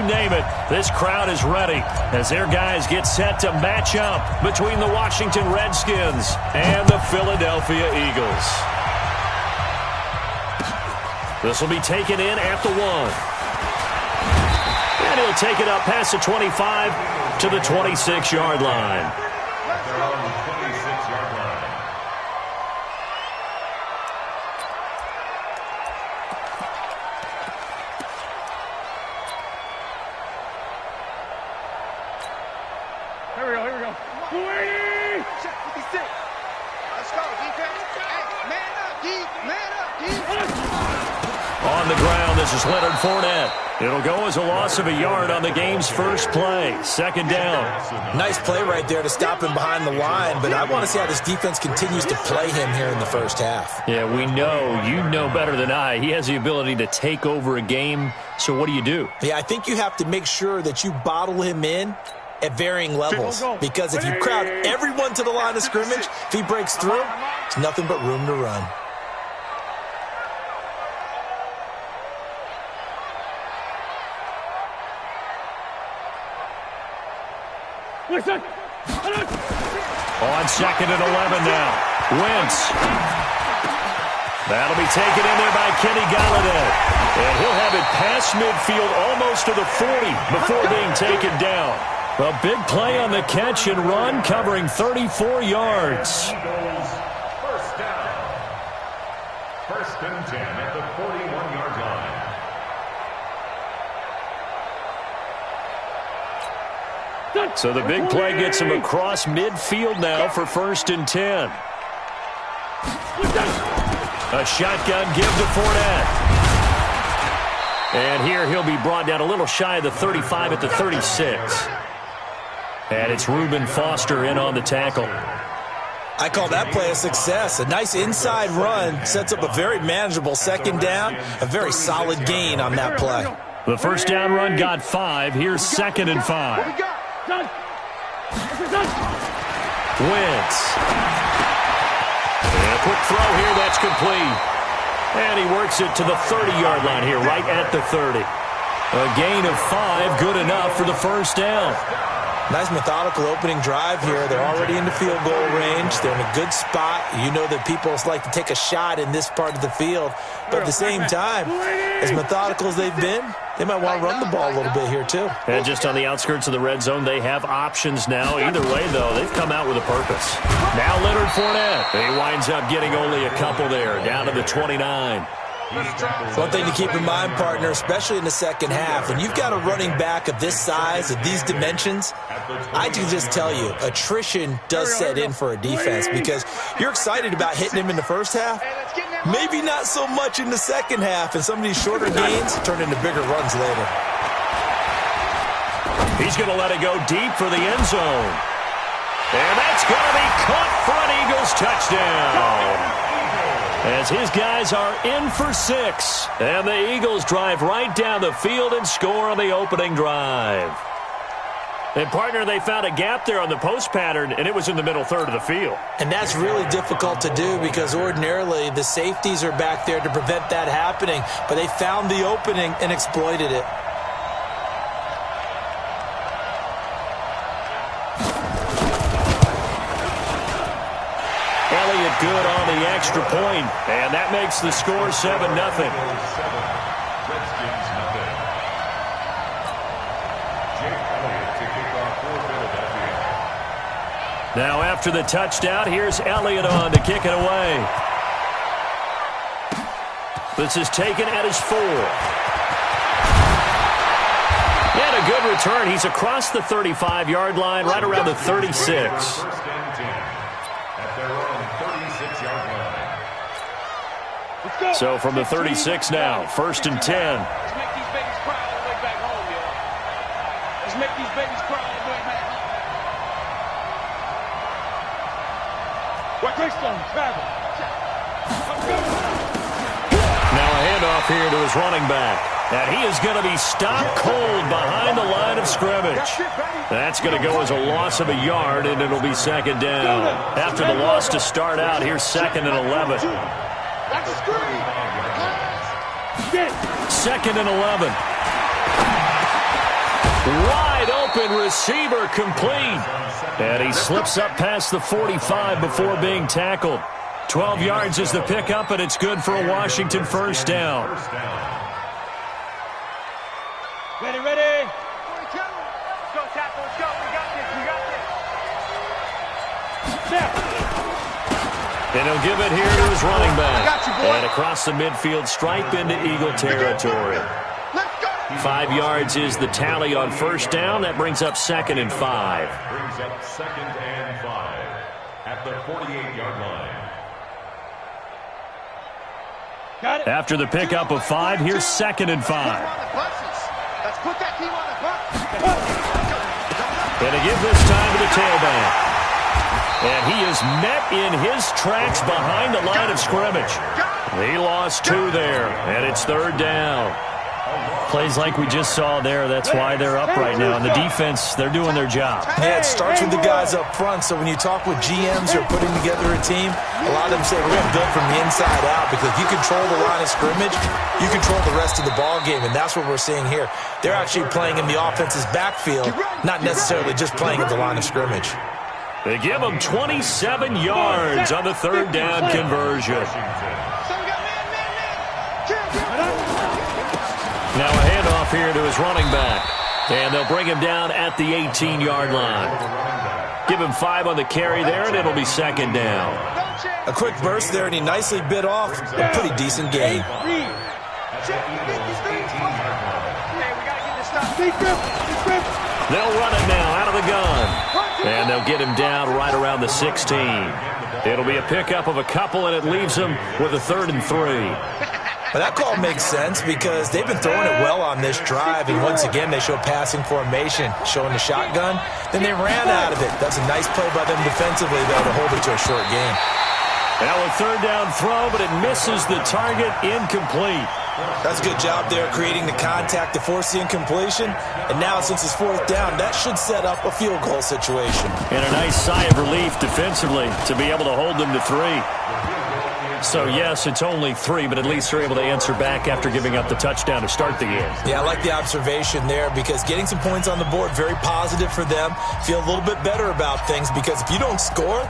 name it, this crowd is ready as their guys get set to match up between the Washington Redskins and the Philadelphia Eagles. This will be taken in at the 1. And he'll take it up past the 25 to the 26-yard line. On the ground, this is Leonard Fournette. It'll go as a loss of a yard on the game's first play. Second down. Nice play right there to stop him behind the line, but I want to see how this defense continues to play him here in the first half. Yeah, we know. You know better than I. He has the ability to take over a game, so what do? Yeah, I think you have to make sure that you bottle him in at varying levels, because if you crowd everyone to the line of scrimmage, if he breaks through, it's nothing but room to run. On second and 11 now. Wentz. That'll be taken in there by Kenny Galladay. And he'll have it past midfield almost to the 40 before being taken down. A big play on the catch and run, covering 34 yards. First down. First and 10 at the 41-yard line. So the big play gets him across midfield now for first and 10. A shotgun give to Fournette. And here he'll be brought down a little shy of the 35 at the 36. And it's Reuben Foster in on the tackle. I call that play a success. A nice inside run sets up a very manageable second down. A very solid gain on that play. The first down run got 5. Here's second and 5. Wentz. And a quick throw here, that's complete. And he works it to the 30-yard line here, right at the 30. A gain of 5, good enough for the first down. Nice methodical opening drive here. They're already in the field goal range. They're in a good spot. You know that people like to take a shot in this part of the field. But at the same time, as methodical as they've been, they might want to run the ball a little bit here too. And just on the outskirts of the red zone, they have options now. Either way, though, they've come out with a purpose. Now Leonard Fournette. He winds up getting only a couple there, down to the 29. One thing to keep in mind, partner, especially in the second half, when you've got a running back of this size, of these dimensions, I can just tell you, attrition does set in for a defense, because you're excited about hitting him in the first half, maybe not so much in the second half, and some of these shorter gains turn into bigger runs later. He's going to let it go deep for the end zone. And that's going to be caught for an Eagles touchdown. As his guys are in for 6. And the Eagles drive right down the field and score on the opening drive. And, partner, they found a gap there on the post pattern, and it was in the middle third of the field. And that's really difficult to do, because ordinarily the safeties are back there to prevent that happening. But they found the opening and exploited it. Good on the extra point, and that makes the score 7-0. Now after the touchdown, here's Elliott on to kick it away. This is taken at his 4. And a good return. He's across the 35-yard line, right around the 36. So from the 36 now, first and 10. Let's make these babies cry all the way back home, y'all. Let's make these babies cry all the way back home. Travel. Now a handoff here to his running back. And he is going to be stopped cold behind the line of scrimmage. That's going to go as a loss of a yard, and it'll be second down. After the loss to start out, here's second and 11. Second and 11. Wide open receiver complete. And he slips up past the 45 before being tackled. 12 yards is the pickup, and it's good for a Washington first down. Ready, ready. 42. Let's go, tackle. Let's go. We got this. We got this. Snap. And he'll give it here to his running back. And across the midfield stripe into Eagle territory. 5 yards is the tally on first down. That brings up 2nd and 5. Brings up 2nd and 5 at the 48-yard line. Got it. After the pickup of 5, here's 2nd and 5. Let's put that team on the bus. And to give this time to the tailback. And he is met in his tracks behind the line of scrimmage. He lost 2 there, and it's 3rd down. Plays like we just saw there, that's why they're up right now. And the defense, they're doing their job. Yeah, it starts with the guys up front. So when you talk with GMs who are putting together a team, a lot of them say we're going to build from the inside out, because if you control the line of scrimmage, you control the rest of the ball game, and that's what we're seeing here. They're actually playing in the offense's backfield, not necessarily just playing at the line of scrimmage. They give him 27 yards on the 3rd down conversion. Now a handoff here to his running back. And they'll bring him down at the 18-yard line. Give him 5 on the carry there, and it'll be 2nd down. A quick burst there, and he nicely bit off a pretty decent gain. They'll run it now out of the gun. And they'll get him down right around the 16. It'll be a pickup of a couple, and it leaves him with a 3rd and 3. Well, that call makes sense because they've been throwing it well on this drive, and once again they show passing formation, showing the shotgun. Then they ran out of it. That's a nice play by them defensively, though, to hold it to a short gain. Now a 3rd down throw, but it misses the target, incomplete. That's a good job there creating the contact to force the incompletion. And now since it's 4th down, that should set up a field goal situation. And a nice sigh of relief defensively to be able to hold them to 3. So, yes, it's only 3, but at least they're able to answer back after giving up the touchdown to start the game. Yeah, I like the observation there because getting some points on the board, very positive for them. Feel a little bit better about things because if you don't score,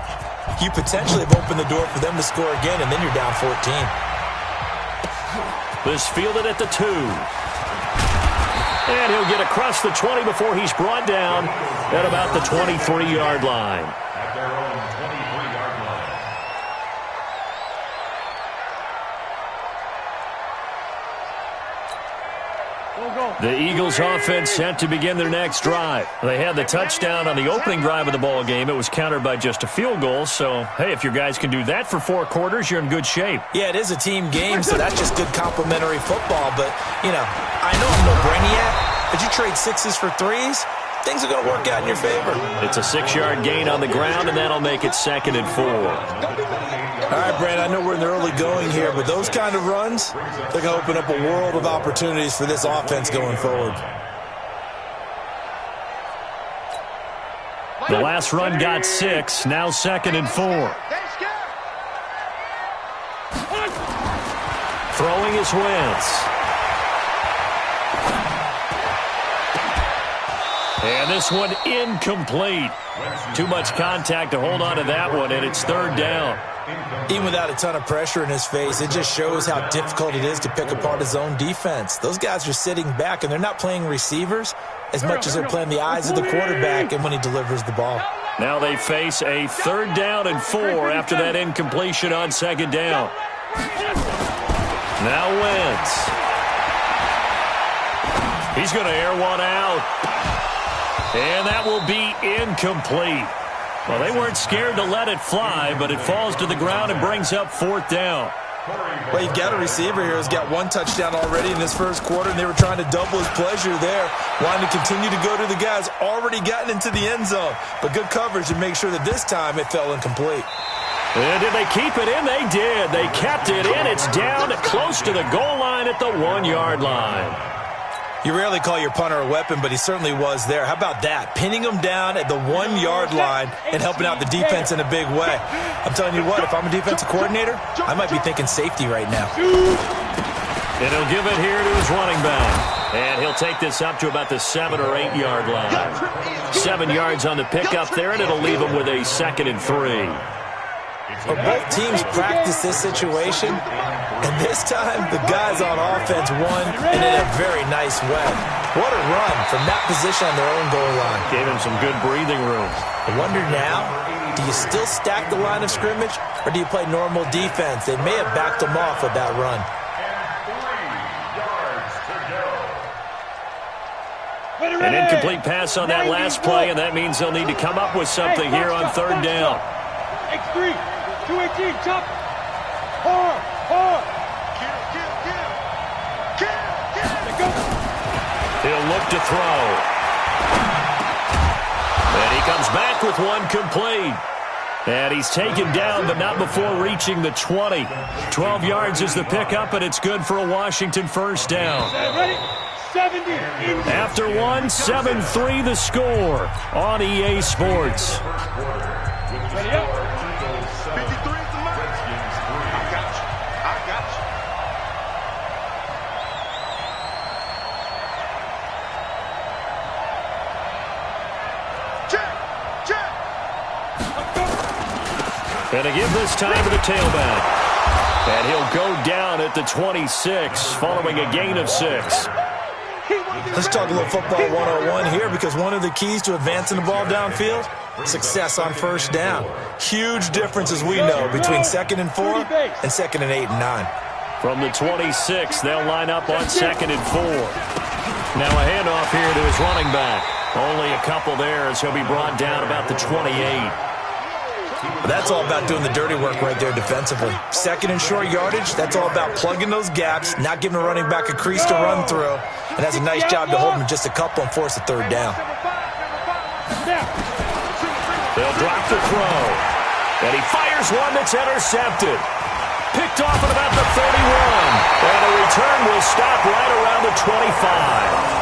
you potentially have opened the door for them to score again, and then you're down 14. This fielded at the 2. And he'll get across the 20 before he's brought down at about the 23-yard line. At their own 23-yard line. The Eagles offense set to begin their next drive. They had the touchdown on the opening drive of the ball game. It was countered by just a field goal. So, hey, if your guys can do that for 4 quarters, you're in good shape. Yeah, it is a team game, so that's just good complementary football. But, you know, I know I'm no brainiac, but you trade 6s for 3s, things are going to work out in your favor. It's a 6-yard gain on the ground, and that'll make it 2nd and 4. All right, Brad, I know we're in the early going here, but those kind of runs, they're going to open up a world of opportunities for this offense going forward. The last run got 6, now 2nd and 4. Throwing is Wentz. And this one incomplete. Too much contact to hold on to that one, and it's 3rd down. Even without a ton of pressure in his face, it just shows how difficult it is to pick apart his own defense. Those guys are sitting back, and they're not playing receivers as much as they're playing the eyes of the quarterback and when he delivers the ball. Now they face a 3rd down and 4 after that incompletion on 2nd down. Now Wentz. He's going to air one out. And that will be incomplete. Well, they weren't scared to let it fly, but it falls to the ground and brings up 4th down. Well, you've got a receiver here who's got 1 touchdown already in this first quarter, and they were trying to double his pleasure there, wanting to continue to go to the guys already gotten into the end zone. But good coverage to make sure that this time it fell incomplete. And did they keep it in? They did. They kept it in. It's down close to the goal line at the 1-yard line. You rarely call your punter a weapon, but he certainly was there. How about that? Pinning him down at the 1-yard line and helping out the defense in a big way. I'm telling you what, if I'm a defensive coordinator, I might be thinking safety right now. And he'll give it here to his running back. And he'll take this up to about the 7 or 8 yard line. 7 yards on the pickup there, and it'll leave him with a 2nd and 3. Well, both teams practice this situation, and this time the guys on offense won, and in a very nice way. What a run from that position on their own goal line. Gave him some good breathing room. I wonder now, do you still stack the line of scrimmage, or do you play normal defense? They may have backed them off with that run. An incomplete pass on that last play, and that means they'll need to come up with something here on 3rd down. X3, 218, chop. He'll look to throw. And he comes back with one complete. And he's taken down, but not before reaching the 20. 12 yards is the pickup, and it's good for a Washington 1st down. Ready? 70. After one, 7-3 the score on EA Sports. Ready up. 53 is the mark. I got you. Check. And to give this time to the tailback. And he'll go down at the 26, following a gain of 6. Let's talk a little football 101 here, because one of the keys to advancing the ball downfield, success on 1st down. Huge difference, as we know, between 2nd and 4 and 2nd and 8 and 9. From the 26, they'll line up on 2nd and 4. Now a handoff here to his running back. Only a couple there as he'll be brought down about the 28. That's all about doing the dirty work right there defensively. 2nd and short yardage, that's all about plugging those gaps, not giving a running back a crease to run through, and that's a nice job to hold him just a couple and force a 3rd down. They'll drop the throw. And he fires one that's intercepted. Picked off at about the 31. And a return will stop right around the 25.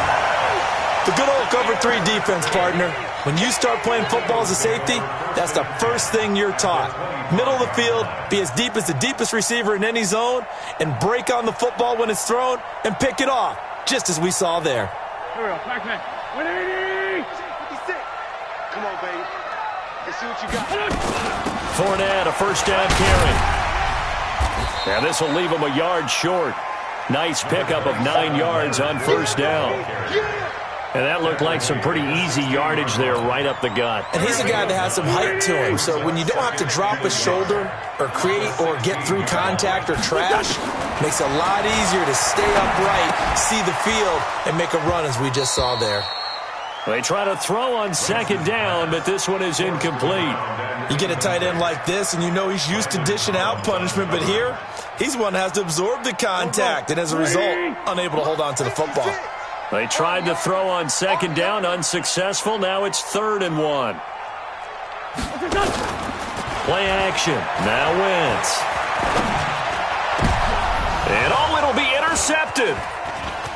The good old cover 3 defense, partner. When you start playing football as a safety, that's the first thing you're taught. Middle of the field, be as deep as the deepest receiver in any zone, and break on the football when it's thrown and pick it off, just as we saw there. Here we go. Back man. 180. 56. Come on, baby. Let's see what you got. Fournette, a 1st down carry. And this will leave him a yard short. Nice pickup of 9 yards on 1st down. And that looked like some pretty easy yardage there right up the gut. And he's a guy that has some height to him, so when you don't have to drop a shoulder or create or get through contact or trash, makes it a lot easier to stay upright, see the field, and make a run as we just saw there. They try to throw on 2nd down, but this one is incomplete. You get a tight end like this, and you know he's used to dishing out punishment, but here, he's one that has to absorb the contact, and as a result, unable to hold on to the football. They tried to throw on 2nd down, unsuccessful. Now it's 3rd and 1. Play action. Now Wentz. And it'll be intercepted.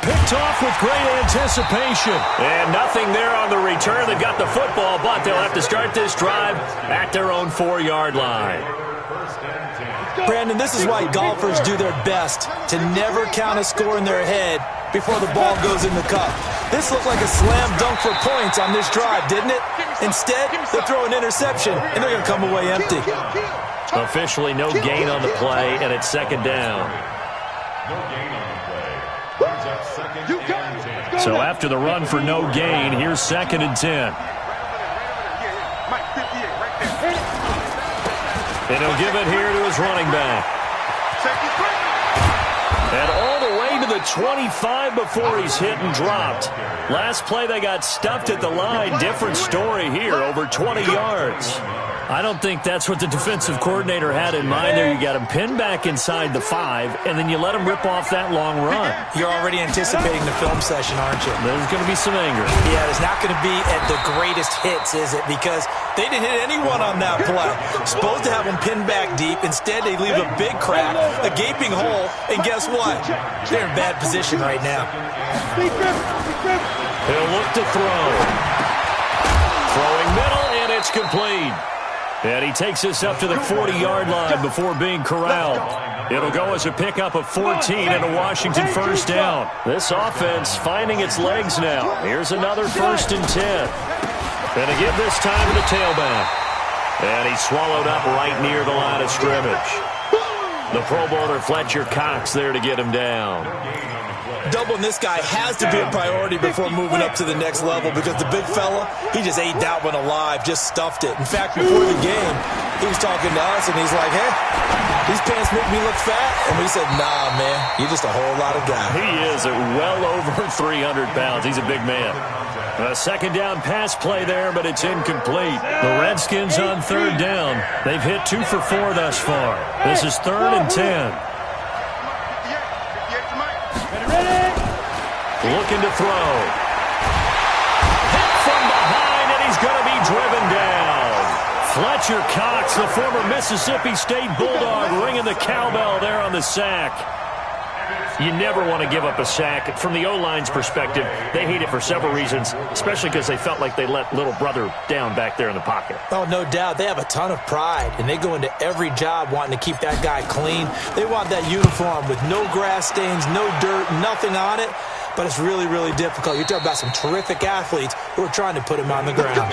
Picked off with great anticipation. And nothing there on the return. They've got the football, but they'll have to start this drive at their own 4-yard line. Brandon, this is why golfers do their best to never count a score in their head before the ball goes in the cup. This looked like a slam dunk for points on this drive, didn't it? Instead, they'll throw an interception, and they're going to come away empty. Officially no gain on the play, and it's 2nd down. No gain on the play. Brings up 2nd and 10. So after the run for no gain, here's 2nd and 10. And he'll give it here to his running back. And all the way to the 25 before he's hit and dropped. Last play they got stuffed at the line. Different story here, over 20 yards. I don't think that's what the defensive coordinator had in mind there. You got him pinned back inside the 5, and then you let him rip off that long run. You're already anticipating the film session, aren't you? There's going to be some anger. Yeah, it's not going to be at the greatest hits, is it? Because they didn't hit anyone on that play. Supposed to have them pinned back deep. Instead, they leave a big crack, a gaping hole, and guess what? They're in bad position right now. He'll look to throw. Throwing middle, and it's complete. And he takes this up to the 40-yard line before being corralled. It'll go as a pickup of 14 and a Washington first down. This offense finding its legs now. Here's another 1st and 10. And to give this time to the tailback. And he's swallowed up right near the line of scrimmage. The Pro Bowler Fletcher Cox there to get him down. Doubling this guy has to be a priority before moving up to the next level because the big fella, he just ate that one alive, just stuffed it. In fact, before the game, he was talking to us, and he's like, hey, these pants make me look fat. And we said, nah, man, you're just a whole lot of guy. He is at well over 300 pounds. He's a big man. A 2nd down pass play there, but it's incomplete. The Redskins on 3rd down. They've hit 2 for 4 thus far. This is 3rd and 10. Looking to throw. Hit from behind, and he's going to be driven down. Fletcher Cox, the former Mississippi State Bulldog, ringing the cowbell there on the sack. You never want to give up a sack. From the O-line's perspective, they hate it for several reasons, especially because they felt like they let little brother down back there in the pocket. Oh, no doubt. They have a ton of pride, and they go into every job wanting to keep that guy clean. They want that uniform with no grass stains, no dirt, nothing on it. But it's really, really difficult. You're talking about some terrific athletes who are trying to put him on the ground.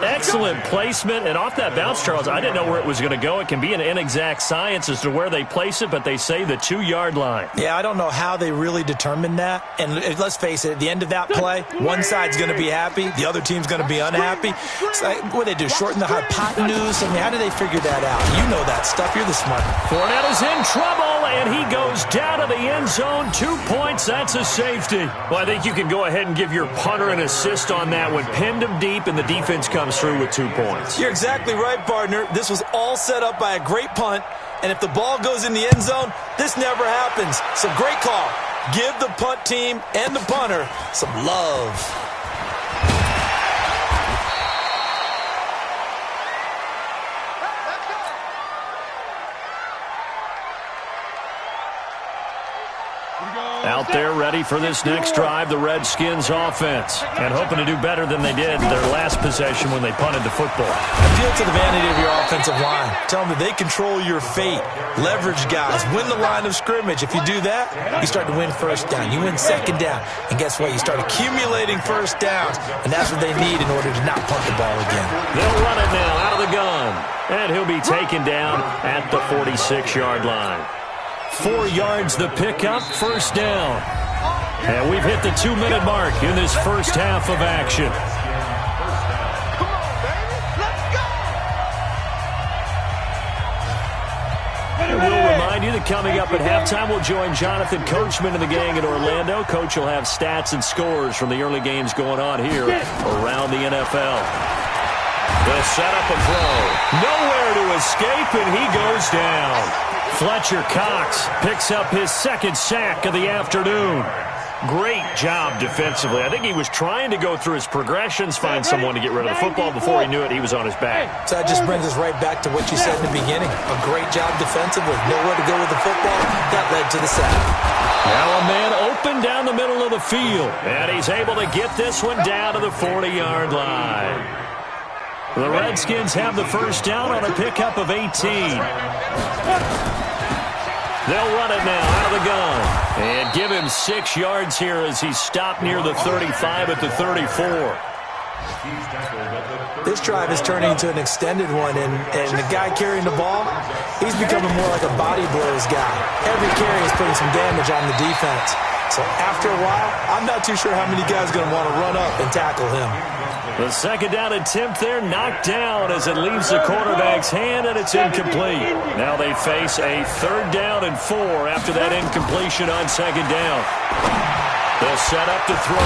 Excellent placement, and off that bounce, Charles, I didn't know where it was going to go. It can be an inexact science as to where they place it, but they say the 2-yard line. Yeah, I don't know how they really determined that. And let's face it, at the end of that play, one side's going to be happy, the other team's going to be unhappy. So, what do they do, shorten the hypotenuse? I mean, how do they figure that out? You know that stuff. You're the smart one. Fournette is in trouble, and he goes down to the end zone. 2 points, that's a safety. Well, I think you can go ahead and give your punter an assist on that one. Pinned him deep, and the defense comes through with 2 points. You're exactly right, partner. This was all set up by a great punt, and if the ball goes in the end zone, this never happens. So great call. Give the punt team and the punter some love. Out there ready for this next drive, the Redskins offense. And hoping to do better than they did in their last possession when they punted the football. Appeal to the vanity of your offensive line. Tell them that they control your fate. Leverage guys. Win the line of scrimmage. If you do that, you start to win 1st down. You win 2nd down. And guess what? You start accumulating 1st downs. And that's what they need in order to not punt the ball again. They'll run it now out of the gun. And he'll be taken down at the 46-yard line. 4 yards the pickup, 1st down. And we've hit the 2-minute mark in this first half of action. And we'll remind you that coming up at halftime, we'll join Jonathan Coachman and the gang in Orlando. Coach will have stats and scores from the early games going on here around the NFL. They'll set up a throw. Nowhere to escape, and he goes down. Fletcher Cox picks up his 2nd sack of the afternoon. Great job defensively. I think he was trying to go through his progressions, find someone to get rid of the football. Before he knew it, he was on his back. So that just brings us right back to what you said in the beginning. A great job defensively. Nowhere to go with the football. That led to the sack. Now a man open down the middle of the field. And he's able to get this one down to the 40-yard line. The Redskins have the 1st down on a pickup of 18. They'll run it now out of the gun. And give him 6 yards here as he's stopped near the 35 at the 34. This drive is turning into an extended one, and the guy carrying the ball, he's becoming more like a body blows guy. Every carry is putting some damage on the defense. So after a while, I'm not too sure how many guys are going to want to run up and tackle him. The 2nd down attempt there knocked down as it leaves the quarterback's hand, and it's incomplete. Now they face a 3rd down and 4 after that incompletion on 2nd down. They'll set up to throw.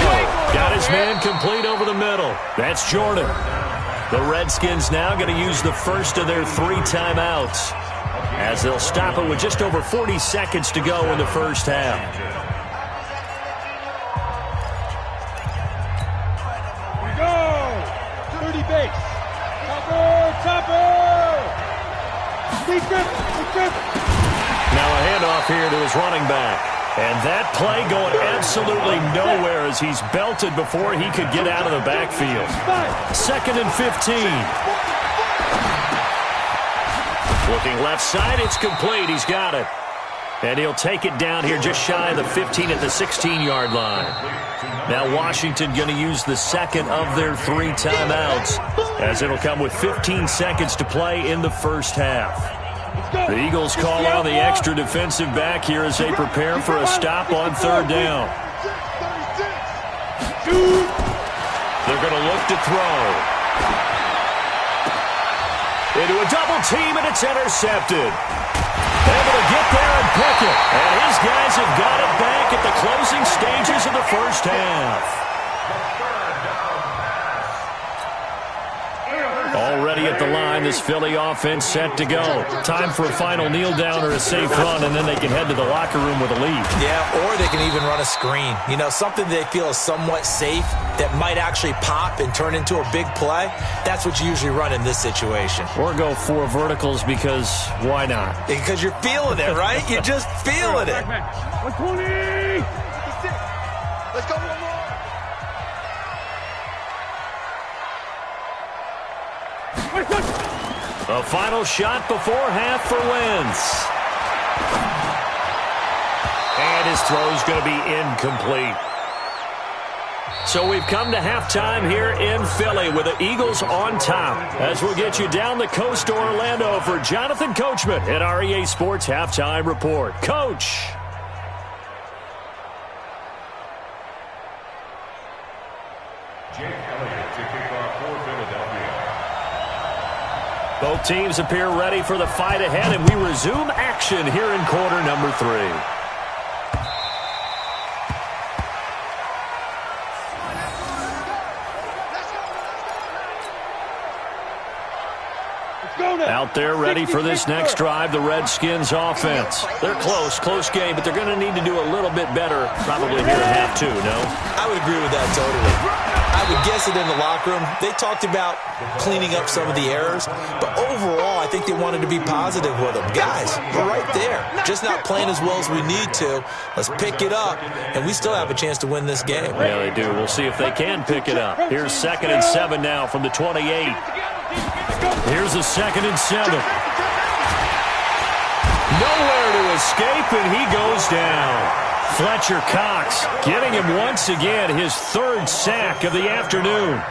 Got his man complete over the middle. That's Jordan. The Redskins now going to use the first of their 3 timeouts as they'll stop it with just over 40 seconds to go in the first half. Now a handoff here to his running back. And that play going absolutely nowhere as he's belted before he could get out of the backfield. 2nd and 15. Looking left side, it's complete. He's got it. And he'll take it down here just shy of the 15 at the 16-yard line. Now Washington going to use the second of their 3 timeouts, as it'll come with 15 seconds to play in the first half. The Eagles call on the extra defensive back here as they prepare for a stop on third down. They're going to look to throw. Into a double team, and it's intercepted. Able to get there and pick it. And his guys have got it back at the closing stages of the first half. Already at the line, this Philly offense set to go. Time for a final kneel down or a safe run, and then they can head to the locker room with a lead. Yeah, or they can even run a screen. You know, something they feel is somewhat safe that might actually pop and turn into a big play. That's what you usually run in this situation. Or go 4 verticals because why not? Because you're feeling it, right? You're just feeling it. 120! Let's go one more! A final shot before half for Wentz. And his throw's going to be incomplete. So we've come to halftime here in Philly with the Eagles on top. As we'll get you down the coast to Orlando for Jonathan Coachman at our EA Sports Halftime Report. Coach. Both teams appear ready for the fight ahead, and we resume action here in quarter number 3. Out there ready for this next drive, the Redskins offense. They're close game, but they're going to need to do a little bit better probably here at half 2, no? I would agree with that totally. I would guess it in the locker room. They talked about cleaning up some of the errors, but overall, I think they wanted to be positive with them. Guys, we're right there. Just not playing as well as we need to. Let's pick it up, and we still have a chance to win this game. Yeah, they do. We'll see if they can pick it up. Here's 2nd and 7 now from the 28. Here's a 2nd and 7. Nowhere to escape, and he goes down. Fletcher Cox getting him once again his 3rd sack of the afternoon.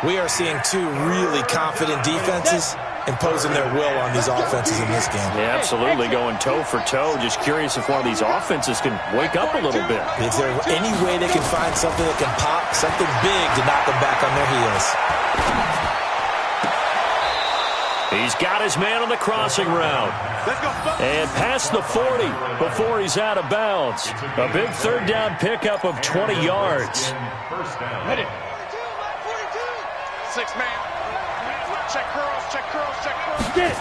We are seeing 2 really confident defenses imposing their will on these offenses in this game. Yeah, absolutely, going toe for toe. Just curious if one of these offenses can wake up a little bit. Is there any way they can find something that can pop, something big to knock them back on their heels? He's got his man on the crossing route. And past the 40 before he's out of bounds. A big 3rd down pickup of 20 yards. Hit it. 6 man. Check curls. Get it.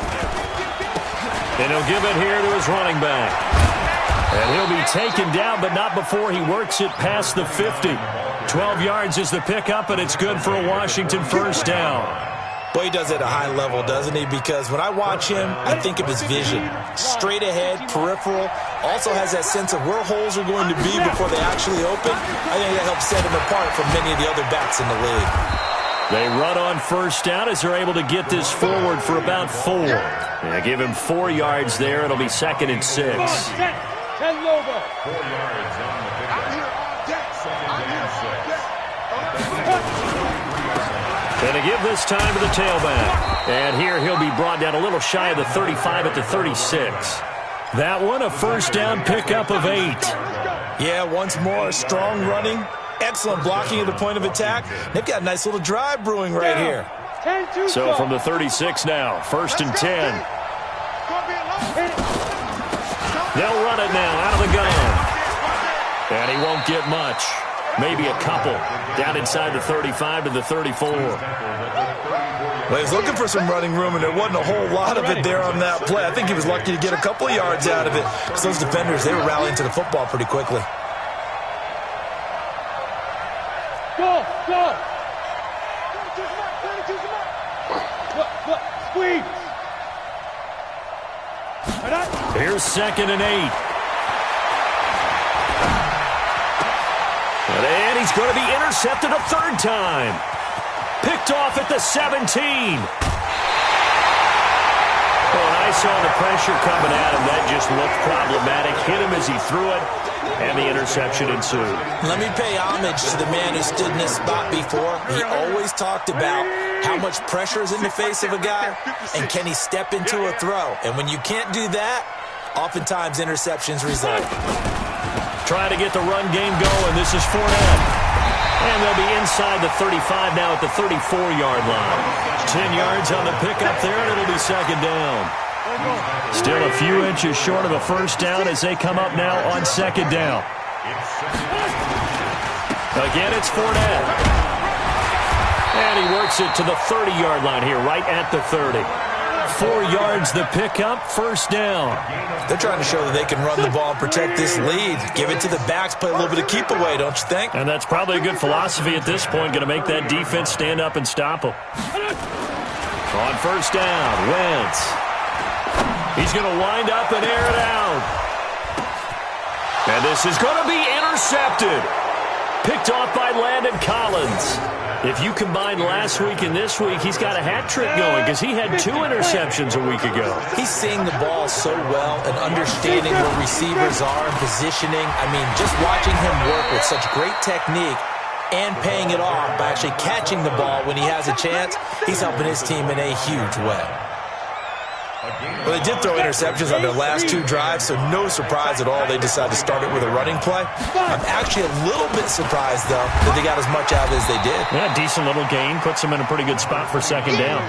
And he'll give it here to his running back. And he'll be taken down, but not before he works it past the 50. 12 yards is the pickup, and it's good for a Washington 1st down. Boy, he does it at a high level, doesn't he? Because when I watch him, I think of his vision. Straight ahead, peripheral. Also has that sense of where holes are going to be before they actually open. I think that helps set him apart from many of the other backs in the league. They run on 1st down as they're able to get this forward for about 4. Yeah, give him 4 yards there. It'll be 2nd and 6. 4 yards on the pickup. 2nd and 6. And to give this time to the tailback. And here he'll be brought down a little shy of the 35 at the 36. That one a 1st down pickup of 8. Yeah, once more, strong running. Excellent blocking at the point of attack. They've got a nice little drive brewing right here. So from the 36 now, 1st and 10. They'll run it now out of the gun. And he won't get much. Maybe a couple. Down inside the 35 to the 34. Well, he was looking for some running room, and there wasn't a whole lot of it there on that play. I think he was lucky to get a couple of yards out of it. Because those defenders, they were rallying to the football pretty quickly. Go! Squeeze! Here's 2nd and 8. And he's going to be intercepted a 3rd time. Picked off at the 17. Well, I saw the pressure coming at him. That just looked problematic. Hit him as he threw it, and the interception ensued. Let me pay homage to the man who stood in this spot before. He always talked about how much pressure is in the face of a guy, and can he step into a throw. And when you can't do that, oftentimes interceptions result. Trying to get the run game going. This is Fournette. And they'll be inside the 35 now at the 34-yard line. 10 yards on the pickup there, and it'll be second down. Still a few inches short of a first down as they come up now on second down. Again, it's Fournette. And he works it to the 30-yard line here, right at the 30. 4 yards the pickup, first down. They're trying to show that they can run the ball and protect this lead. Give it to the backs, play a little bit of keep away, don't you think? And that's probably a good philosophy at this point, going to make that defense stand up and stop them. On first down, Wentz. He's going to wind up and air it out. And this is going to be intercepted. Picked off by Landon Collins. If you combine last week and this week, he's got a hat trick going because he had 2 interceptions a week ago. He's seeing the ball so well and understanding where receivers are and positioning. I mean, just watching him work with such great technique and paying it off by actually catching the ball when he has a chance, he's helping his team in a huge way. Well, they did throw interceptions on their last 2 drives, so no surprise at all they decided to start it with a running play. I'm actually a little bit surprised, though, that they got as much out of it as they did. Yeah, decent little gain. Puts them in a pretty good spot for second down.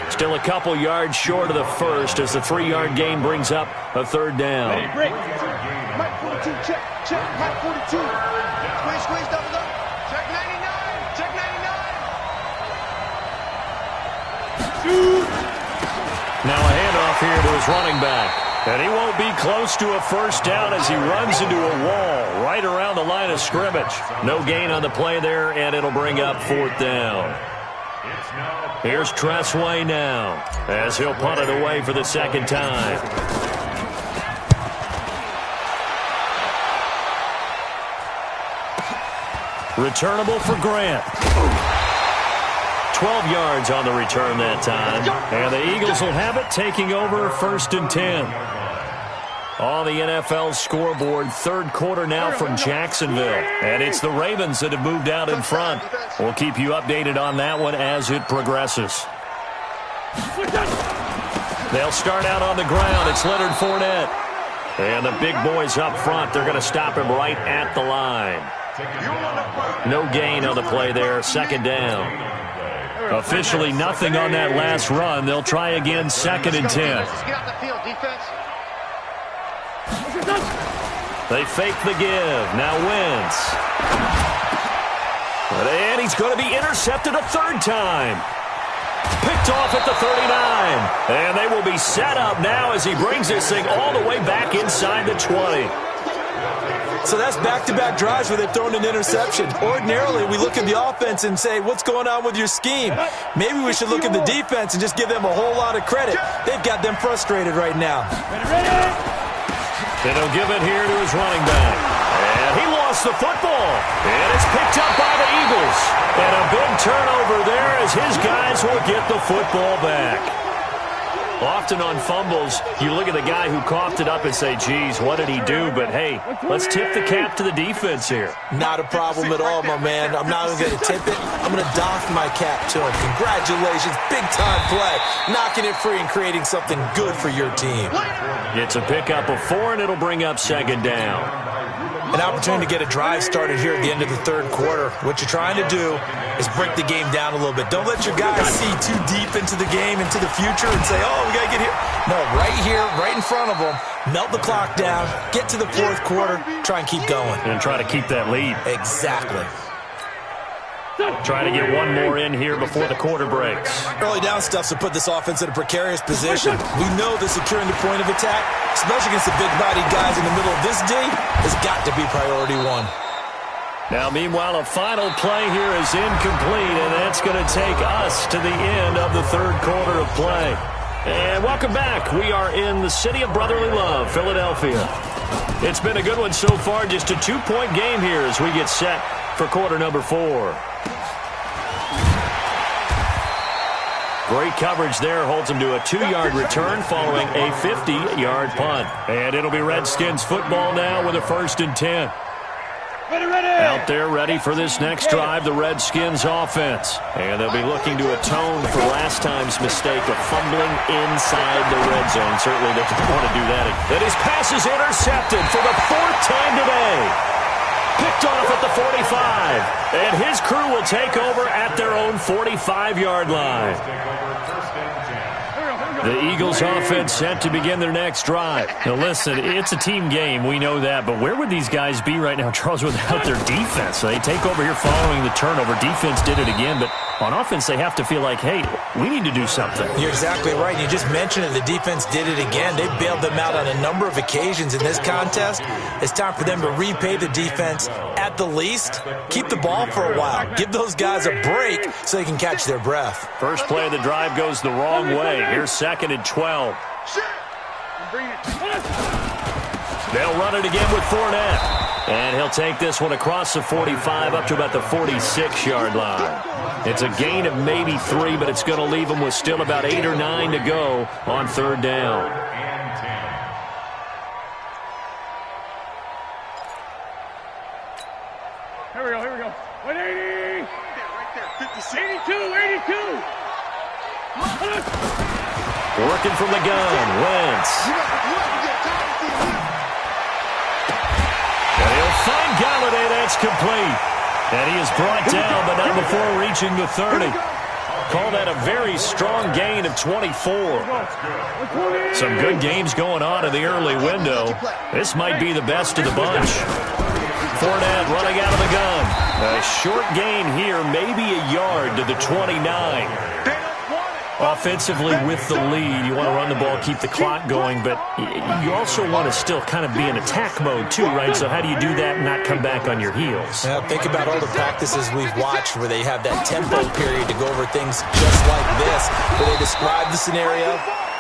Still a couple yards short of the first as the 3-yard gain brings up a third down. Mike 42, check, Mike 42. Squeeze, double up. Check 99, check 99. Now a handoff here to his running back. And he won't be close to a first down as he runs into a wall right around the line of scrimmage. No gain on the play there, and it'll bring up 4th down. Here's Tressway now as he'll punt it away for the second time. Returnable for Grant. 12 yards on the return that time. And the Eagles will have it, taking over 1st and 10. On the NFL scoreboard, 3rd quarter now from Jacksonville. And it's the Ravens that have moved out in front. We'll keep you updated on that one as it progresses. They'll start out on the ground. It's Leonard Fournette. And the big boys up front, they're going to stop him right at the line. No gain on the play there, second down. Officially nothing on that last run. They'll try again, 2nd and 10. Get off the field, defense. They fake the give. Now Wentz. And he's going to be intercepted a 3rd time. Picked off at the 39. And they will be set up now as he brings this thing all the way back inside the 20. So that's back-to-back drives where they've thrown an interception. Ordinarily, we look at the offense and say, what's going on with your scheme? Maybe we should look at the defense and just give them a whole lot of credit. They've got them frustrated right now. And he'll give it here to his running back. And he lost the football. And it's picked up by the Eagles. And a big turnover there as his guys will get the football back. Often on fumbles, you look at the guy who coughed it up and say, geez, what did he do? But, hey, let's tip the cap to the defense here. Not a problem at all, my man. I'm not even going to tip it. I'm going to doff my cap to him. Congratulations. Big-time play. Knocking it free and creating something good for your team. It's a pickup of 4, and it'll bring up second down. An opportunity to get a drive started here at the end of the 3rd quarter. What you're trying to do is break the game down a little bit. Don't let your guys see too deep into the game, into the future, and say, oh, we got to get here. No, right here, right in front of them, melt the clock down, get to the 4th quarter, try and keep going. And try to keep that lead. Exactly. Try to get one more in here before the quarter breaks. Early down stuff to put this offense in a precarious position. We know that securing the point of attack, especially against the big-bodied guys in the middle of this D, has got to be priority 1. Now, meanwhile, a final play here is incomplete, and that's going to take us to the end of the 3rd quarter of play. And welcome back. We are in the city of brotherly love, Philadelphia. It's been a good one so far, just a 2-point game here as we get set for quarter number 4. Great coverage there. Holds him to a 2-yard return following a 50-yard punt. And it'll be Redskins football now with a 1st and 10. Out there ready for this next drive, the Redskins offense. And they'll be looking to atone for last time's mistake of fumbling inside the red zone. Certainly they don't want to do that. And his pass is intercepted for the 4th time today. Picked off at the 45. And his crew will take over at their own 45-yard line. The Eagles offense set to begin their next drive. Now listen, it's a team game, we know that, but where would these guys be right now, Charles, without their defense? So they take over here following the turnover. Defense did it again, but on offense they have to feel like, hey, we need to do something. You're exactly right. You just mentioned it. The defense did it again. They bailed them out on a number of occasions in this contest. It's time for them to repay the defense at the least. Keep the ball for a while. Give those guys a break so they can catch their breath. First play of the drive goes the wrong way. Here's 2nd and 12. They'll run it again with Fournette. And he'll take this one across the 45 up to about the 46-yard line. It's a gain of maybe 3, but it's going to leave them with still about 8 or 9 to go on 3rd down. Here we go. 180. Right there, 56. 82. Working from the gun, Wentz. And he'll find Galladay. That's complete. And he is brought down, but not before reaching the 30. Call that a very strong gain of 24. Some good games going on in the early window. This might be the best of the bunch. Fournette running out of the gun. A short gain here, maybe a yard to the 29. Offensively with the lead, you want to run the ball, keep the clock going, but you also want to still kind of be in attack mode too, right? So how do you do that and not come back on your heels? Now, think about all the practices we've watched where they have that tempo period to go over things just like this, where they describe the scenario,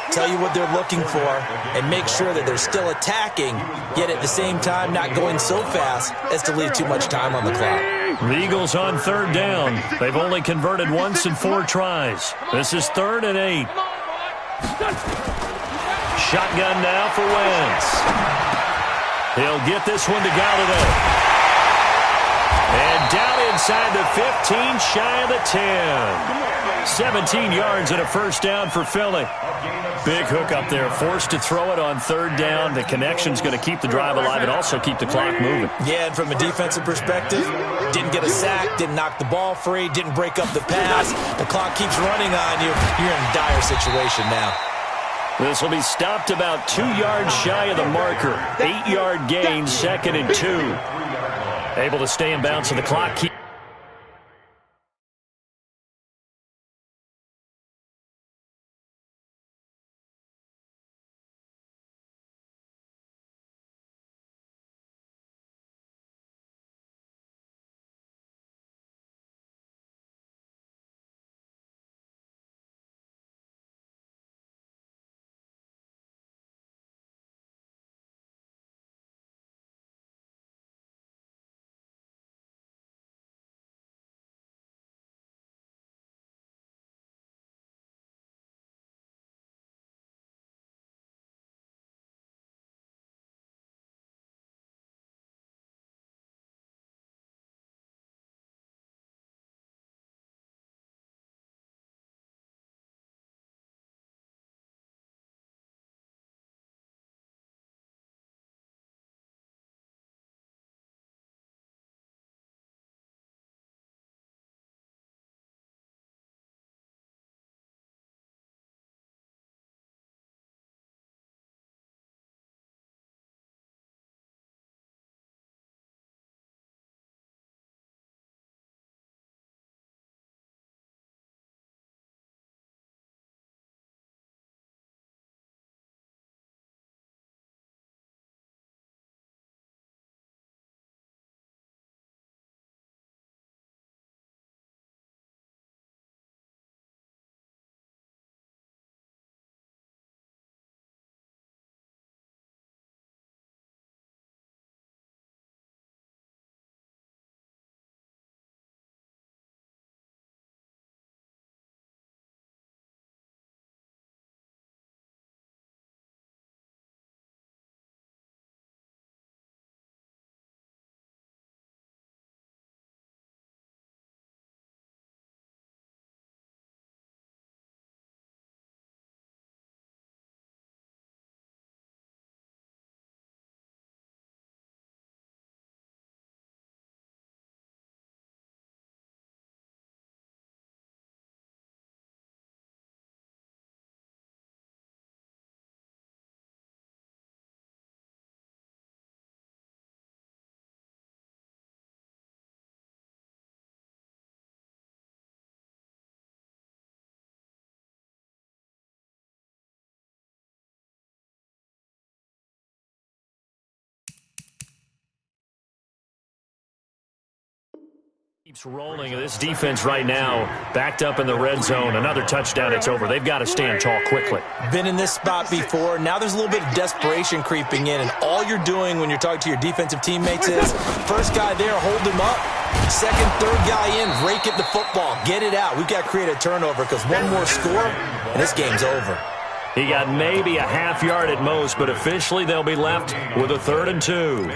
tell you what they're looking for, and make sure that they're still attacking, yet at the same time not going so fast as to leave too much time on the clock. The Eagles on 3rd down. They've only converted once in 4 tries. This is 3rd and 8. Shotgun now for Wentz. He'll get this one to Galladay. And down inside the 15, shy of the 10. 17 yards and a 1st down for Philly. Big hook up there, forced to throw it on 3rd down. The connection's going to keep the drive alive and also keep the clock moving. Yeah, and from a defensive perspective, didn't get a sack, didn't knock the ball free, didn't break up the pass. The clock keeps running on you. You're in a dire situation now. This will be stopped about 2 yards shy of the marker. 8-yard gain, 2nd and 2. Able to stay in bounds, so the clock keeps Keeps rolling. This defense right now backed up in the red zone. Another touchdown, it's over. They've got to stand tall quickly. Been in this spot before. Now there's a little bit of desperation creeping in, and all you're doing when you're talking to your defensive teammates is first guy there, hold him up. Second, third guy in, rake it the football. Get it out. We've got to create a turnover because one more score, and this game's over. He got maybe a half yard at most, but officially they'll be left with a 3rd and 2.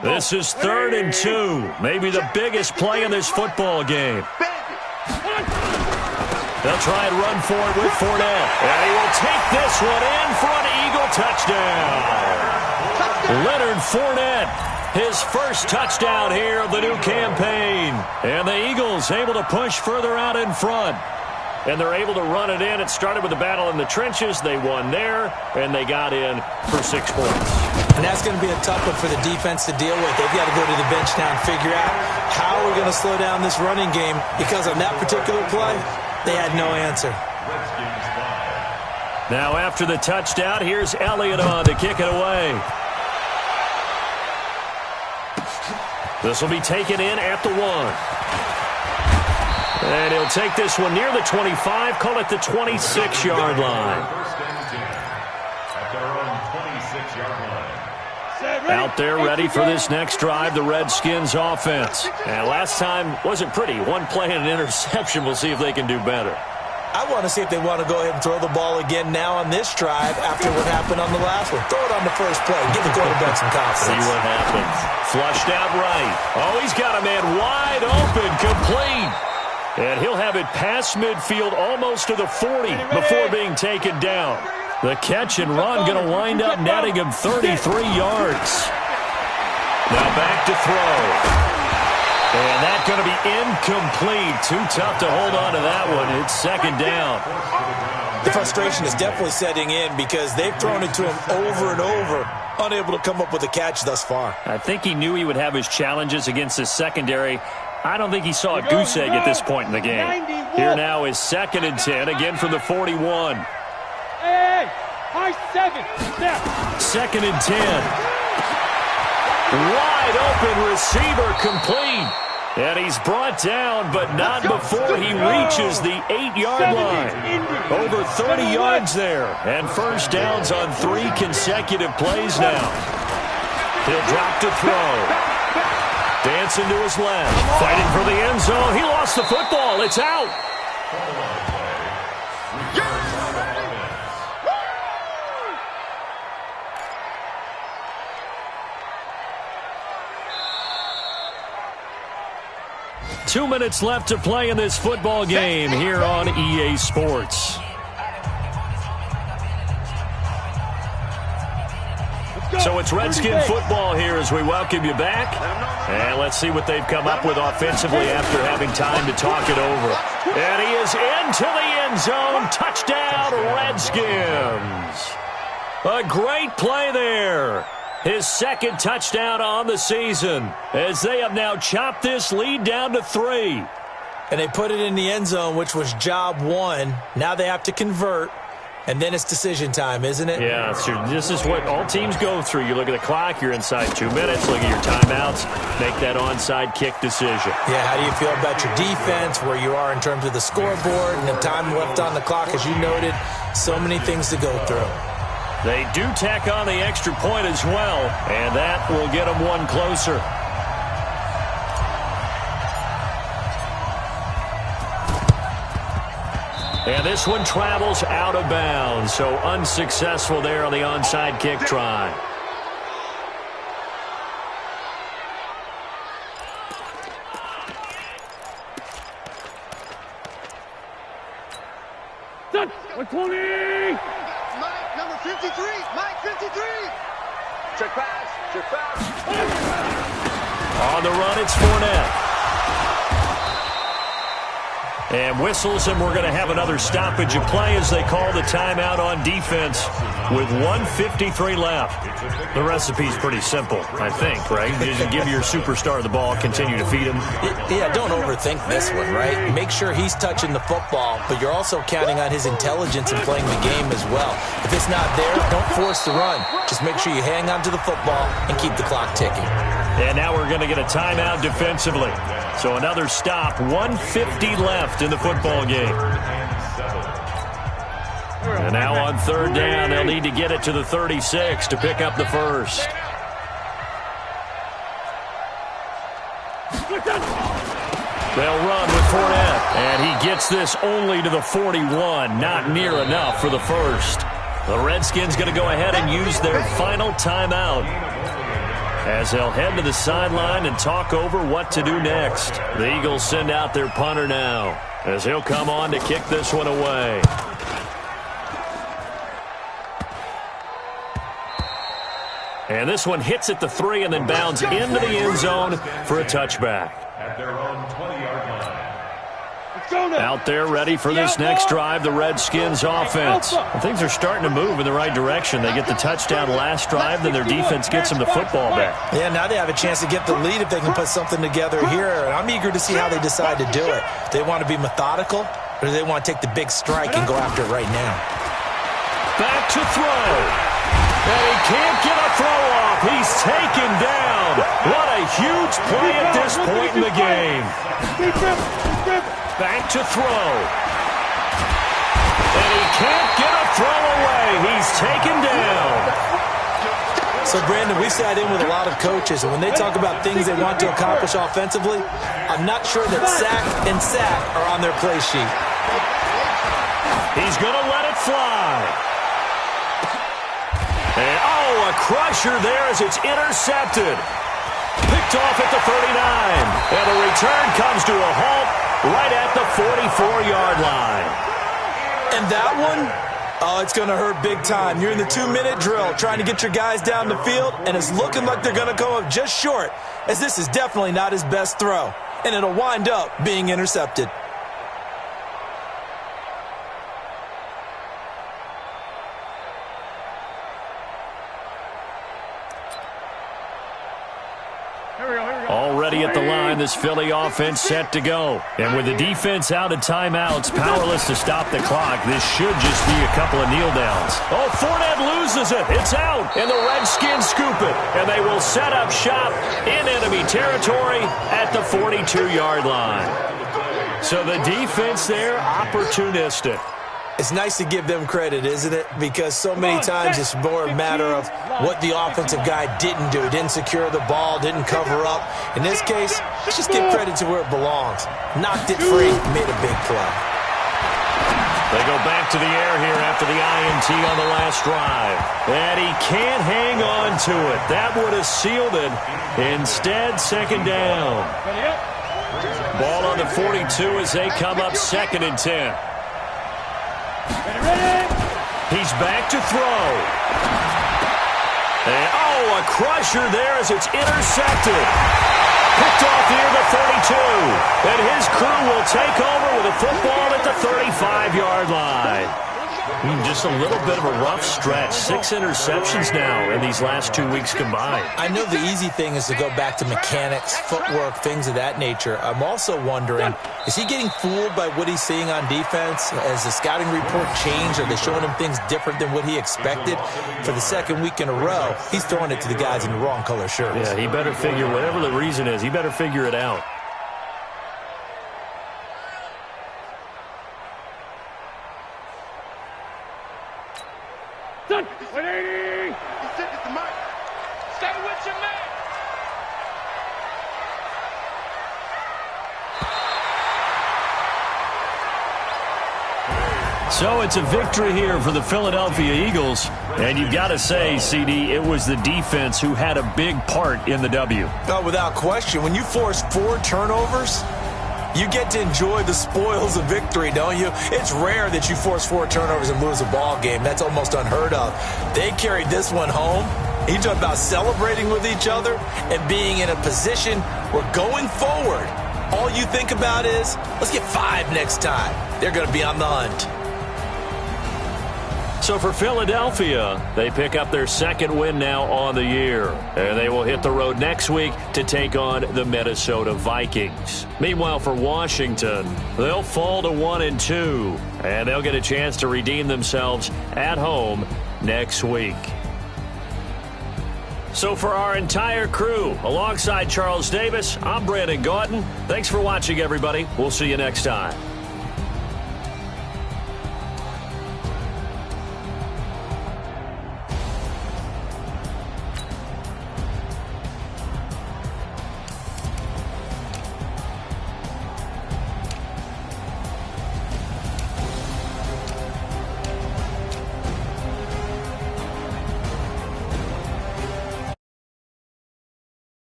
This is 3rd and 2. Maybe the biggest play in this football game. They'll try and run for it with Fournette. And he will take this one in for an Eagle touchdown. Leonard Fournette, his first touchdown here of the new campaign. And the Eagles able to push further out in front. And they're able to run it in. It started with a battle in the trenches. They won there, and they got in for 6 points. And that's going to be a tough one for the defense to deal with. They've got to go to the bench now and figure out how we're going to slow down this running game, because on that particular play, they had no answer. Now after the touchdown, here's Elliott on to kick it away. This will be taken in at the 1. And he'll take this one near the 25, call it the 26-yard line. Out there ready for this next drive, the Redskins offense. And last time wasn't pretty. One play and an interception. We'll see if they can do better. I want to see if they want to go ahead and throw the ball again now on this drive after what happened on the last one. Throw it on the first play. Give the quarterback some confidence. See what happens. Flushed out right. Oh, he's got a man wide open, complete. And he'll have it past midfield almost to the 40 before being taken down. The catch and run going to wind up netting him 33 yards. Now back to throw. And that's going to be incomplete. Too tough to hold on to that one. It's 2nd down. The frustration is definitely setting in because they've thrown it to him over and over, unable to come up with a catch thus far. I think he knew he would have his challenges against his secondary. I don't think he saw a goose egg at this point in the game. Here now is 2nd and 10, again from the 41. Hey, high 7. 2nd and 10. Wide open receiver, complete. And he's brought down, but not before he reaches the 8-yard line. Over 30 yards there. And first downs on 3 consecutive plays now. He'll drop to throw. Dancing to his left. Fighting for the end zone. He lost the football. It's out. Two minutes left to play in this football game here on EA Sports. So it's Redskin football here as we welcome you back. And let's see what they've come up with offensively after having time to talk it over. And he is into the end zone. Touchdown, Redskins. A great play there. His 2nd touchdown on the season as they have now chopped this lead down to 3. And they put it in the end zone, which was job 1. Now they have to convert. And then it's decision time, isn't it? Yeah, this is what all teams go through. You look at the clock, you're inside 2 minutes, look at your timeouts, make that onside kick decision. Yeah, how do you feel about your defense, where you are in terms of the scoreboard, and the time left on the clock, as you noted, so many things to go through. They do tack on the extra point as well, and that will get them one closer. And this one travels out of bounds, so unsuccessful there on the onside kick try. Done. 120. Mike, number 53. Mike, 53. Check pass. On the run, it's Fournette. And whistles, and we're going to have another stoppage of play as they call the timeout on defense with 1:53 left. The recipe's pretty simple, I think, right? Just give your superstar the ball, continue to feed him. Yeah, don't overthink this one, right? Make sure he's touching the football, but you're also counting on his intelligence in playing the game as well. If it's not there, don't force the run. Just make sure you hang on to the football and keep the clock ticking. And now we're going to get a timeout defensively. So another stop, 1:50 left in the football game. And now on third down, they'll need to get it to the 36 to pick up the first. They'll run with Fournette, and he gets this only to the 41, not near enough for the first. The Redskins going to go ahead and use their final timeout as they'll head to the sideline and talk over what to do next. The Eagles send out their punter now as he'll come on to kick this one away. And this one hits at the 3 and then bounds into the end zone for a touchback. At their own 20-yard line. Out there ready for this next drive, the Redskins offense. Well, things are starting to move in the right direction. They get the touchdown last drive, then their defense gets them the football back. Yeah, now they have a chance to get the lead if they can put something together here. And I'm eager to see how they decide to do it. Do they want to be methodical, or do they want to take the big strike and go after it right now? Back to throw. And he can't get a throw off. He's taken down. What a huge play at this point in the game. Back to throw. And he can't get a throw away. He's taken down. So, Brandon, we sat in with a lot of coaches, and when they talk about things they want to accomplish offensively, I'm not sure that sack and sack are on their play sheet. He's going to let it fly. And, oh, a crusher there as it's intercepted. Picked off at the 39. And the return comes to a halt right at the 44-yard line. And that one, oh, it's going to hurt big time. You're in the 2-minute drill trying to get your guys down the field, and it's looking like they're going to come up just short, as this is definitely not his best throw. And it'll wind up being intercepted. Already at the line, this Philly offense set to go. And with the defense out of timeouts, powerless to stop the clock, this should just be a couple of kneel downs. Oh, Fournette loses it. It's out. And the Redskins scoop it. And they will set up shop in enemy territory at the 42-yard line. So the defense there, opportunistic. It's nice to give them credit, isn't it? Because so many times it's more a matter of what the offensive guy didn't do. Didn't secure the ball, didn't cover up. In this case, let's just give credit to where it belongs. Knocked it free, made a big play. They go back to the air here after the INT on the last drive. And he can't hang on to it. That would have sealed it. Instead, second down. Ball on the 42 as they come up 2nd and 10. He's back to throw. And, oh, a crusher there as it's intercepted. Picked off near the 32. And his crew will take over with a football at the 35-yard line. Just a little bit of a rough stretch. 6 interceptions now in these last 2 weeks combined. I know the easy thing is to go back to mechanics, footwork, things of that nature. I'm also wondering, is he getting fooled by what he's seeing on defense? Has the scouting report changed? Are they showing him things different than what he expected? For the 2nd week in a row, he's throwing it to the guys in the wrong color shirts. Yeah, he better figure, whatever the reason is, he better figure it out. Stay with your man. So it's a victory here for the Philadelphia Eagles. And you've got to say, CD, it was the defense who had a big part in the W. Oh, without question. When you force 4 turnovers, you get to enjoy the spoils of victory, don't you? It's rare that you force 4 turnovers and lose a ball game. That's almost unheard of. They carried this one home. You talk about celebrating with each other and being in a position where going forward, all you think about is, let's get 5 next time. They're going to be on the hunt. So for Philadelphia, they pick up their 2nd win now on the year. And they will hit the road next week to take on the Minnesota Vikings. Meanwhile, for Washington, they'll fall to 1-2. And they'll get a chance to redeem themselves at home next week. So for our entire crew, alongside Charles Davis, I'm Brandon Gaudin. Thanks for watching, everybody. We'll see you next time.